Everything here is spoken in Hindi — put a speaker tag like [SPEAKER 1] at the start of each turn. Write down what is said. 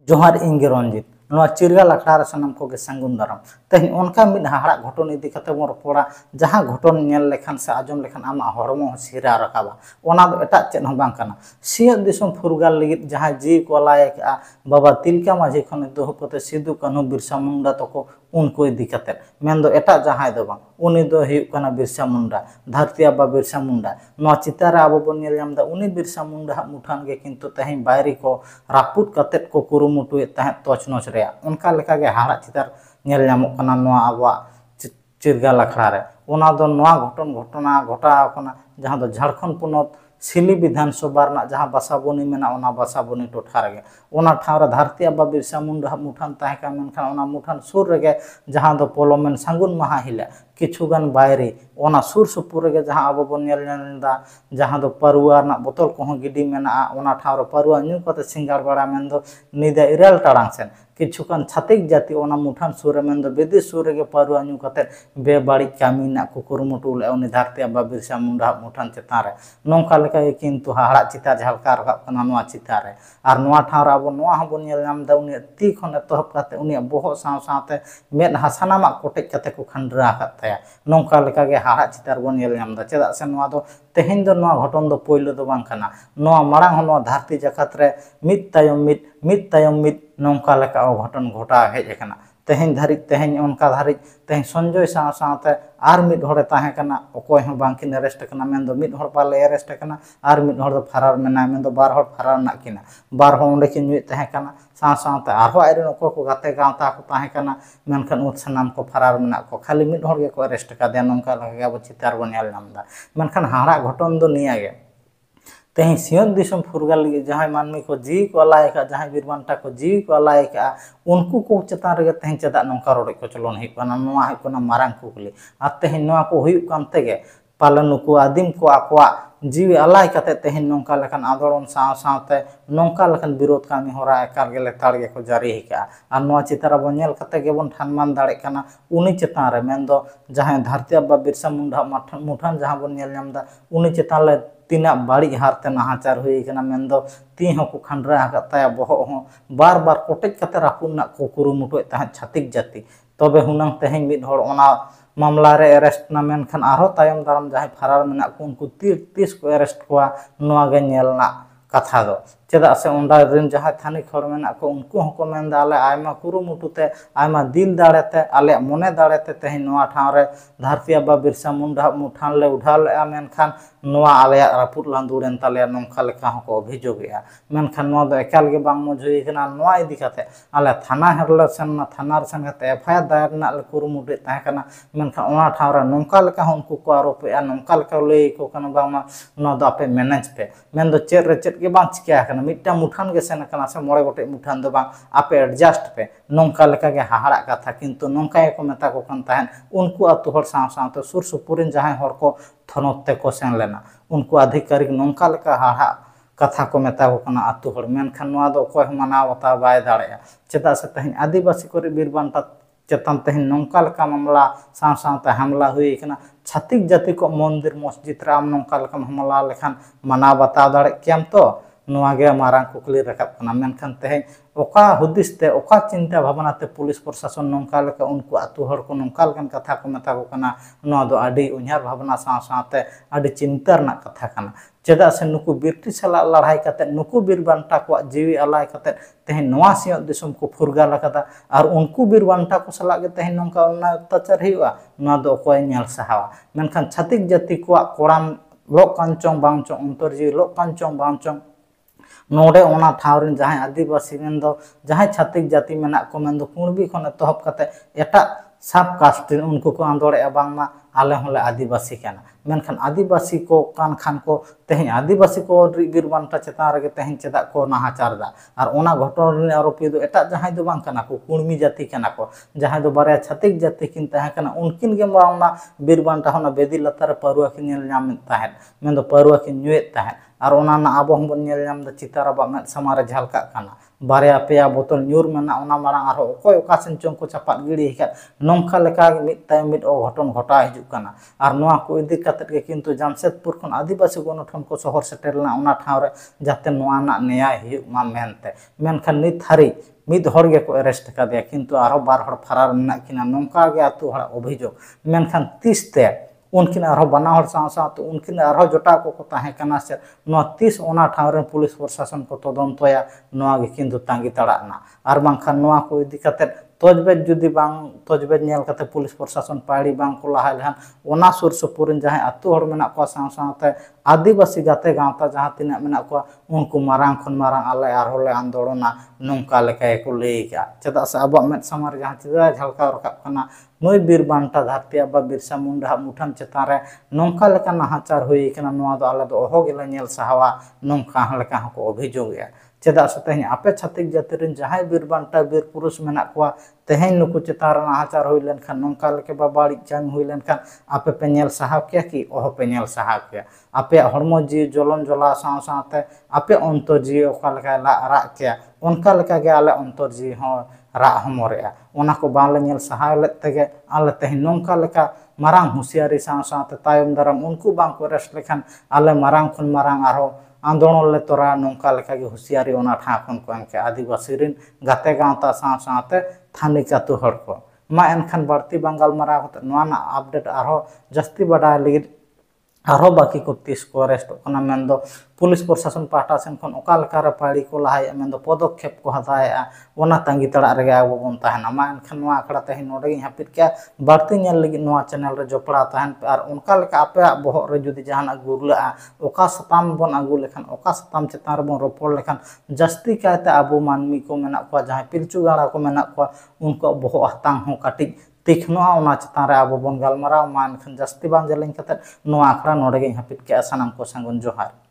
[SPEAKER 1] जोहार इंगे रंजित चिरगाल आखड़ा रे सानाम को सागुन दाराम तेहन उनका मिद हाड़ा घटन इदी कते बन रपड़ा जहां घटन नेल लेखान से आजम लेखान आमा हरमो सिरा रकाबा ओना दो एटा चेद हं बांग काना सियत दिसम फुरगाल लगित जहां जी को लायक बाबा तिलका माझी खन दोह कते सिदु कान्हू बिरसा मुंडा तको उनको इदी कते मेन दो एटा जहां दो बांग उनी दो हुयुग काना बिरसा मुंडा धरती आबा बिरसा मुंडा नो चितार आबो बन नेल जामदा उनी बिरसा मुंडा मुठान गे किंतु तेहन बायरी को रापुट कतेत को कुरुमुटुए तहे तोचनोच रे उनका लेका गे हाड़ा चितार नेल नामोग काना नोआ आबा चिरगाल आखड़ा रे ओना दो नोआ घटना घटा काना जहां दो झारखंड पोनत सिली विधानसभा रना जहां बासाबोनी मेना ओना बासाबोनी टोठा रे ओना ठाव रे धरती आबा बिरसा मुंडा मुठान ताहे का मेनखान ओना मुठान सुर रे जहां दो पोलोमेन सांगुन महा हिला किछुगान बायरे ओना सुर सुपुर रे जहां आबो बन नेल नेलदा जहां दो परुआ रना बोतल को गिडी मेना ओना ठाव रे परुआ न्यू कते सिंगार बड़ा मेन दो निदा इराल टाड़ांग सेन किछुकान छातिक जाति ओना मुठान सुर मेन दो बेदि सुर रे परुआ न्यू कते बेबाड़ी कामी ना को कुरुमुटु ले उनी धरती आबा बिरसा मुंडा मुठान चेतान रे नोंका लेका किंतु हाड़ा चिता झलका रकाब कना नोआ चिता रे आर नोआ ठाव रे आबो नोआ हबो नेल नामदा उनी ती खन एतहब काते उनी बोहो साव सावते मेद हासानामा कोटेज काते को खंडरा काते नोंका लेका गे हाड़ा चितार बन नेल नामदा चेदा से नोआ दो तेहेन दो नोआ घटन दो पोइलो दो बांग काना नोआ मारांग हो नोआ धरती जगत रे मिद तायम मिद नोंका लेका ओ घटन घटा हेज काना तेहेन धारिज तेहेन उनका धारिज तेहेन संजय साव सावते आर मिद होड़े ताहे काना ओकोय हो बांकिन अरेस्ट काना मेन दो मिद होड़ पाले अरेस्ट काना आर मिद होड़ दो फरार मेना मेन दो बार होड़ फरार ना किना बार हो ओंडे किन नुई ताहे काना साव सावते आरो आइरेन ओको को गाते गावता को ताहे काना मेनखान उत सनाम को फरार मेना को खाली मिद होड़ गे को अरेस्ट का दे नोंका लगे अब चितार बन नेल नामदा मेनखान हाड़ा घटन दो निया गे तेही सियत दिसम फुरगाल लगी जहां मानमी को जी को लायका जहां बीरबांटा को जी को लायका उनको को चेतान रे तेही चेदा नोंका रोड को चलन हे कना नोआ हे कना मारांग कुकली आ तेही नोआ को हुयु कान तेगे पालन नुको आदिम को आकवा जीवी अलाय कते तेही नोंका लेखान आंदोलन साव सावते नोंका लेखान विरोध कामी होरा एकार गे लेतार गे को जारी हिका आ नोआ चितारा बन नेल कते गे बन ठानमान दाड़े काना उनी चेतान रे मेन दो जहां धरती आबा बिरसा मुंडा मुठान जहां बन नेल नामदा उनी चेतान ले तीना बाड़ी हारते नाहाचार हुई कना मेन दो ती हो को खंडरा हकताया बोहो हो बार बार कोटेज कते रापुना को कुरुमुटु ताहे छातिक जाति तबे हुनांग तेहेन मिद होड़ ओना मामला रे अरेस्ट ना मेनखान आरो तायम दाराम जहां फरार मेना को उनको 30 को अरेस्ट कोआ नोआ गे नेलना कथा दो चेदा से ओंडा रिन जहां थानी खड़ मेना को उनको हको मेन दाले आयमा कुरुमुटुते आयमा दिल दाड़ेते आले मने दाड़ेते तेहेन नोआ ठाव रे धरती आबा बिरसा मुंडा मुठान ले उठाल मेनखान नोआ आले रापुट लांदुड़ेन ताले नोंका लेका हको अभियोग गया मेनखान नोआ दो एकाल गे बांग मजुई कना नोआ इदी काते आले थाना हेरले सेन ना थाना रे संगते एफआईआर दायर ना ले कुरुमुटु ताहे कना मेनखान ओना ठाव रे नोंका लेका उनको को आरोपया नोंका लेका लई को कना बांगमा नोआ दो आपे मैनेज पे मेन दो चेद रे चेद गे बांग चिका मिट्टा मुठान गे सेन कना से मोड़े गोटे मुठान दो बांग आपे एडजस्ट पे नोंका लेका गे हाहाड़ा कथा किंतु नोंका को मेता को कन ताहेन उनको अतु हर साव सावते सुर सुपुरिन जहां हर को थनोत ते को सेन लेना उनको अधिकारिक नोंका लेका हाड़ा कथा को मेता को कना अतु हर मेनखान नोआ दो कोय मानाव बता बाय दाड़या चेदा से तेहेन आदिवासी को बीरबांटा चेतन तेहेन नोंका लेका मामला साव सावते हमला हुई कना छातिक जाति को मंदिर मस्जिद राम नोंका लेका हमला लेखान मानाव बता दाड़े केम तो नोआ गे मारांग कुकली रकाब कना मेनखान तेहेन ओका हुदिसते ओका चिंता भावना ते पुलिस प्रशासन नोंका लेका उनको अतु हर को नोंका लेकन कथा को मेता को कना नोआ दो आडी उन्हार भावना साव सावते आडी चिंता रना कथा कना चेदा से नुकु बिरटी सला लड़ाई कते नुकु बीरबांटा को जीवी अलाय कते तेहेन नोआ सियत दिसम को फुरगाल कदा और उनको बीरबांटा को सला गे तेहेन नोंका अत्याचार हुआ नोआ दो कोय नेल सहावा मेनखान छातिक जाति को कोड़ाम लोक कांचों बांचों अंतरजीवी लोक कांचों बांचों नोडे ओना ठावरिन जहां आदिवासी मेन दो जहां छातिक जाति मेना को मेन दो कुणबी खन एतहब कते एटा सब कास्ट उनको को आंदोड़े बांगमा आले होले आदिवासी काना मेनखान आदिवासी को कान खान को तेहेन आदिवासी को बीरबांटा चेतान रे तेहेन चेदा को नाहाचार दा और ओना घटन रे आरोपी दो एटा जहां दो बांग काना को कुणमी जाति काना को जहां दो बारे छातिक जाति किन ताहे काना उनकिन गे बांगमा बीरबांटा होना बेदी लतार परुआ किन नेल नाम ताहे मेन दो परुआ किन नुएत ताहे और ओना ना आबो हम बन नेल नाम द चितार बा में समारे झलका काना बारे पेया बोतल न्यूर मेना ओना मारांग आरो ओकोय ओकासेन चों को चपात गिड़ी हिका नोंका लेका मिद ताय मिद ओ घटन घटा हिजुक काना और नोआ को इदी काते के किंतु जामशेदपुर खन आदिवासी गणठन को शहर सेटेरना ओना ठाव रे जाते नोआ ना न्याय हिजुक मा मेनते मेनखान नित हारि ᱢᱤᱫ ᱦᱚᱲ ᱜᱮᱠᱚ ᱮᱨᱮᱥᱴ ᱠᱟᱫᱮᱭᱟ ᱠᱤᱱᱛᱩ ᱟᱨᱦᱚᱸ ᱵᱟᱨ ᱦᱚᱲ ᱯᱷᱟᱨᱟᱨ ᱢᱮᱱᱟᱜ ᱠᱤᱱᱟ ᱱᱚᱝᱠᱟ ᱜᱮ ᱟᱛᱳ ᱦᱚᱲᱟᱜ ᱚᱵᱷᱤᱡᱳᱜ ᱢᱮᱱᱠᱷᱟन ᱛᱤᱥᱛᱮ ᱩᱱᱠᱤन ᱟᱨᱦᱚᱸ ᱵᱟᱱᱟ ᱦᱚᱲ ᱥᱟᱶ ᱩᱱᱠᱤन ᱟᱨᱦᱚᱸ ᱡᱚᱴᱟᱣ ᱠᱚᱠᱚ ᱛᱟᱦᱮᱸ ᱠᱟᱱᱟ ᱥᱮ ᱱᱚᱣᱟ ᱛᱤᱥ ᱚᱱᱟ ᱴᱷᱟᱶ ᱨᱮ ᱯᱩᱞᱤᱥ ᱯᱨᱚᱥᱟᱥᱚᱱ ᱠᱚ ᱛᱚᱫᱚᱱᱛᱚᱭᱟ ᱱᱚᱣᱟ ᱜᱮ ᱠᱤᱱᱛᱩ ᱛᱟᱸᱜᱤ ᱛᱟᱲᱟᱜ ᱱᱟ ᱟᱨ ᱵᱟᱝᱠᱷᱟन ᱱᱚᱣᱟ ᱠᱚ ᱤᱫᱤ ᱠᱟᱛᱮᱫ ᱛᱚᱡᱵᱮᱡ ᱡᱩᱫᱤ ᱵᱟᱝ ᱛᱚᱡᱵᱮᱡ ᱧᱮᱞ ᱠᱟᱛᱮ ᱯᱩᱞᱤᱥ ᱯᱨᱚᱥᱟᱥᱚᱱ ᱯᱟᱹᱲᱤ ᱵᱟᱝ ᱠᱚ ᱞᱟᱦᱟ ᱞᱮᱠᱷᱟᱱ ᱚᱱᱟ ᱥᱩᱨ ᱥᱩᱯᱩᱨ ᱨᱮᱱ ᱡᱟᱦᱟᱸᱭ ᱟᱛᱳ ᱦᱚᱲ ᱢᱮᱱᱟᱜ ᱠᱚᱣᱟ ᱥᱟᱶᱛᱮ ᱟᱹᱫᱤᱵᱟᱹᱥᱤ ᱜᱟᱛᱮ ᱜᱟᱶᱛᱟ ᱡᱟᱦᱟᱸ ᱛᱤᱱᱟᱹᱜ ᱢᱮᱱᱟᱜ ᱠᱚᱣᱟ ᱩᱱᱠᱩ ᱢᱟᱨᱟᱝ ᱠᱷᱚᱱ ᱢᱟᱨᱟᱝ ᱟᱞᱮ ᱟᱨᱦᱚᱸ ᱞᱮ ᱟᱱᱫᱳᱞᱚᱱᱟ ᱱᱚᱝᱠᱟ ᱞᱮᱠᱟ ᱜᱮᱠᱚ ᱞᱟᱹᱭ ᱠᱟᱜᱼᱟ ᱪᱮᱫᱟᱜ ᱥᱮ ᱟᱵᱚᱣᱟᱜ ᱢᱮᱫ ᱥᱟᱢᱟᱝ ᱨᱮ ᱡᱟᱦᱟᱸ ᱪᱮᱫᱟᱜ ᱡᱷᱟᱞᱠᱟᱣ ᱨᱟᱠᱟᱵ ᱠᱟᱱᱟ ᱱᱩᱭ ᱵᱤᱨ ᱵᱟᱱᱴᱟ ᱫᱷᱟᱹᱨᱛᱤ ᱟᱵᱟ ᱵᱤᱨᱥᱟ ᱢᱩᱱᱰᱟ ᱢᱩᱴᱷᱟᱹᱱ ᱪᱮᱛᱟन ᱨᱮ ᱱᱚᱝᱠᱟ ᱞᱮᱠᱟ ᱱᱟᱦᱟᱪᱟᱨ ᱦᱩᱭ ᱠᱟᱱᱟ ᱱᱚᱣᱟ ᱫᱚ ᱟᱞᱮ ᱫᱚ ᱚᱦᱚ ᱜᱮᱞᱮ ᱧᱮᱞ ᱥᱟᱦᱟᱣᱟ ᱱᱚᱝᱠᱟ ᱞᱮᱠᱟ ᱦᱚᱸᱠᱚ ᱚᱵᱷᱤᱡᱳᱜᱮᱜᱼᱟ ᱪᱮᱫᱟᱜ ᱥᱮ ᱛᱮᱦᱮᱧ ᱟᱯᱮ ᱪᱷᱟᱹᱛᱤक ᱡᱟᱹᱛᱤ ᱨᱮᱱ ᱡᱟᱦᱟᱸᱭ ᱵᱤᱨ ᱵᱟᱱᱴᱟ ᱵᱤᱨ ᱯᱩᱨᱩष ᱢᱮᱱᱟᱜ ᱠᱚᱣᱟ ᱛᱮᱦᱮᱧ ᱱᱩᱠᱩ ᱪᱮᱛᱟन ᱨᱮ ᱱᱟᱦᱟᱪᱟर ᱦᱩᱭ ᱞᱮᱱᱠᱷᱟन ᱱᱚᱝᱠᱟ ᱞᱮᱠᱟ ᱵᱟᱹᱲᱤᱡ ᱠᱟᱹᱢᱤ ᱦᱩᱭ ᱞᱮᱱᱠᱷᱟन ᱟᱯᱮ ᱯᱮ ᱧᱮᱞ ᱥᱟᱦᱟᱣ ᱠᱮᱭᱟ ᱠᱤ ᱚᱦᱚ ᱯᱮ ᱧᱮᱞ ᱥᱟᱦᱟᱣ ᱠᱮᱭᱟ ᱟᱯᱮᱭᱟᱜ ᱦᱚᱲᱢᱚ ᱡᱤᱣᱤ ᱡᱚᱞᱚᱱ ᱡᱚᱞᱟ ᱥᱟᱶᱛᱮ ᱟᱯᱮ ᱚᱱᱛᱚᱨ ᱡᱤᱣᱤ ᱚᱠᱟ ᱞᱮᱠᱟᱭ ᱨᱟᱜ ᱠᱮᱭᱟ ᱚᱱᱠᱟ ᱞᱮᱠᱟᱜᱮ ᱟᱞᱮ ᱚᱱᱛᱚᱨ ᱡᱤᱣᱤ ᱦᱚᱸ ᱨᱟᱜ ᱦᱚᱢᱚᱨᱮᱜᱼᱟ ᱚᱱᱟ ᱠᱚ ᱵᱟᱝᱞᱮ ᱧᱮᱞ ᱥᱟᱦᱟᱣ ᱞᱮᱫ ᱛᱮᱜᱮ ᱟᱞᱮ ᱛᱮᱦᱮᱧ ᱱᱚᱝᱠᱟ ᱞᱮᱠᱟ ᱢᱟᱨᱟᱝ ᱦᱩᱸᱥᱤᱭᱟᱨᱤ ᱥᱟᱶᱛᱮ ᱛᱟᱭᱚᱢ ᱫᱟᱨᱟᱢ ᱩᱱᱠᱩ ᱵᱟᱝᱠᱚ ᱮᱨᱮᱥᱴ ᱞᱮᱠᱷᱟᱱ ᱟᱞᱮ ᱢᱟᱨᱟᱝ ᱠᱷᱚᱱ ᱢᱟᱨᱟᱝ ᱟᱨᱦᱚᱸ आंदोलन ले तोरा नौका लेका गे हुसियारी ओना ठा खन को एमके आदिवासी रिन गाते गांवता साथे थानिक आतु हड़ को मा एनखान बढ़ती बंगाल मरा नोना अपडेट आरो जस्ती बड़ा लगी आरो बाकी को 30 को अरेस्ट ओना मेन दो पुलिस प्रशासन पाटा सेन खन ओका लेका रे पाड़ी को लहाय मेन दो पदक्षेप को हताया ओना तांगी तड़ा रे आबो बन ताहना मा एनखान नोआ आकड़ा तहि नोडे हापित के बढ़ती नेल लगी नोआ चैनल रे जोपड़ा ताहन आर ओनका लेका आपे बहक रे जुदी जहान गुरला ओका सताम बन आगु लेखान ओका सताम चेतान रे बन रोपड़ लेखान जस्ती कायते आबो मानमी को मेना को जहां पिलचु गाड़ा को मेना को उनको बहक हतांग हो काटी तीक्ष्णा ओना चेतान रे आबो बन गालमाराव मान खन जस्ती बां जेलिंग कते नोआ आखड़ा नोडे हापित के सानाम को संगुन जोहार।